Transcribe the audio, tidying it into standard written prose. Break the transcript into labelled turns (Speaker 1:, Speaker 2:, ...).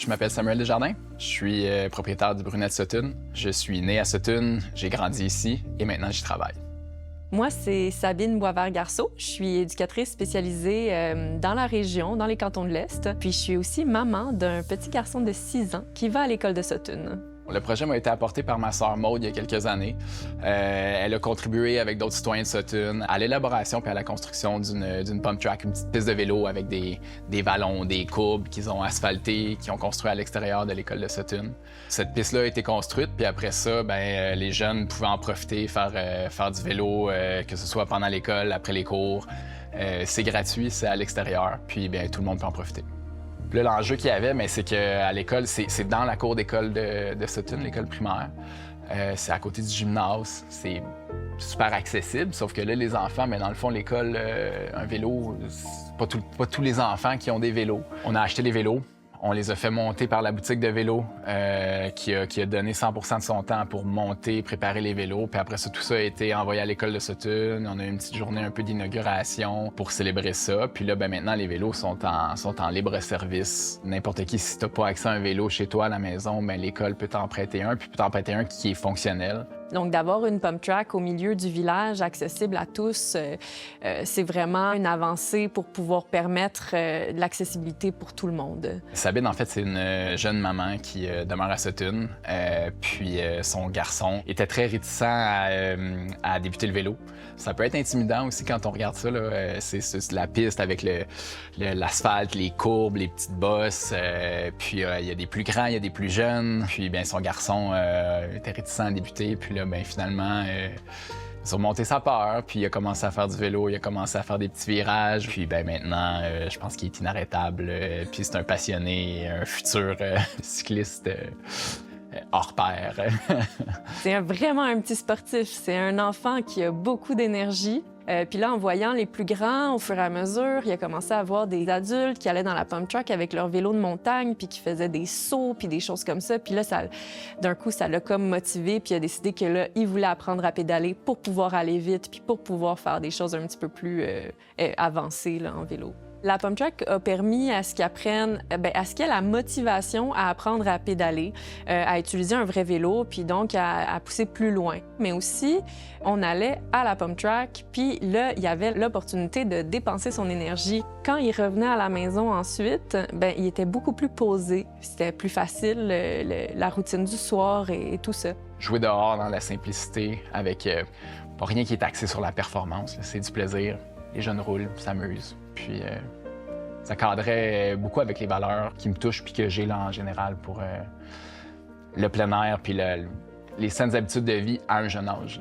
Speaker 1: Je m'appelle Samuel Desjardins. Je suis propriétaire du Brunette Sutton. Je suis né à Sutton, j'ai grandi ici et maintenant j'y travaille.
Speaker 2: Moi, c'est Sabine Boisvert-Garceau. Je suis éducatrice spécialisée dans la région, dans les cantons de l'Est. Puis je suis aussi maman d'un petit garçon de 6 ans qui va à l'école de Sutton.
Speaker 1: Le projet m'a été apporté par ma sœur Maude il y a quelques années. Elle a contribué avec d'autres citoyens de Sutton à l'élaboration puis à la construction d'une pump track, une petite piste de vélo avec des vallons, des courbes qu'ils ont asphaltées, qu'ils ont construit à l'extérieur de l'école de Sutton. Cette piste-là a été construite, puis après ça, les jeunes pouvaient en profiter, faire du vélo, que ce soit pendant l'école, après les cours. C'est gratuit, c'est à l'extérieur, puis tout le monde peut en profiter. Puis là, l'enjeu qu'il y avait, c'est qu'à l'école, c'est dans la cour d'école de Sutton, l'école primaire. C'est à côté du gymnase. C'est super accessible, sauf que là, les enfants, dans le fond, l'école, un vélo, c'est pas tous les enfants qui ont des vélos. On a acheté les vélos. On les a fait monter par la boutique de vélos qui a donné 100 % de son temps pour monter, préparer les vélos. Puis après ça, tout ça a été envoyé à l'école de Sutton. On a eu une petite journée un peu d'inauguration pour célébrer ça. Puis là, maintenant, les vélos sont en libre service. N'importe qui, si t'as pas accès à un vélo chez toi à la maison, l'école peut t'en prêter un, puis peut t'en prêter un qui est fonctionnel.
Speaker 2: Donc, d'avoir une pump track au milieu du village, accessible à tous, c'est vraiment une avancée pour pouvoir permettre de l'accessibilité pour tout le monde.
Speaker 1: Sabine, en fait, c'est une jeune maman qui demeure à Sutton. Puis son garçon était très réticent à débuter le vélo. Ça peut être intimidant aussi quand on regarde ça. C'est la piste avec l'asphalte, les courbes, les petites bosses. Puis il y a des plus grands, il y a des plus jeunes. Puis son garçon était réticent à débuter. Puis là, finalement, il a surmonté sa peur. Puis il a commencé à faire du vélo, il a commencé à faire des petits virages. Puis maintenant, je pense qu'il est inarrêtable. Puis c'est un passionné, un futur cycliste hors pair.
Speaker 2: C'est vraiment un petit sportif. C'est un enfant qui a beaucoup d'énergie. Puis là, en voyant les plus grands, au fur et à mesure, il a commencé à voir des adultes qui allaient dans la pump track avec leur vélo de montagne, puis qui faisaient des sauts, puis des choses comme ça. Puis là, d'un coup, ça l'a comme motivé, puis il a décidé que là, il voulait apprendre à pédaler pour pouvoir aller vite, puis pour pouvoir faire des choses un petit peu plus avancées là, en vélo. La pump track a permis à ce qu'ils apprennent, à ce qu'il y ait la motivation à apprendre à pédaler, à utiliser un vrai vélo, puis donc à pousser plus loin. Mais aussi, on allait à la pump track, puis là, il y avait l'opportunité de dépenser son énergie. Quand il revenait à la maison ensuite, il était beaucoup plus posé. C'était plus facile, la routine du soir et tout ça.
Speaker 1: Jouer dehors dans la simplicité, avec pas rien qui est axé sur la performance. C'est du plaisir. Les jeunes roulent, s'amusent. Puis ça cadrait beaucoup avec les valeurs qui me touchent puis que j'ai là en général pour le plein air puis les saines habitudes de vie à un jeune âge.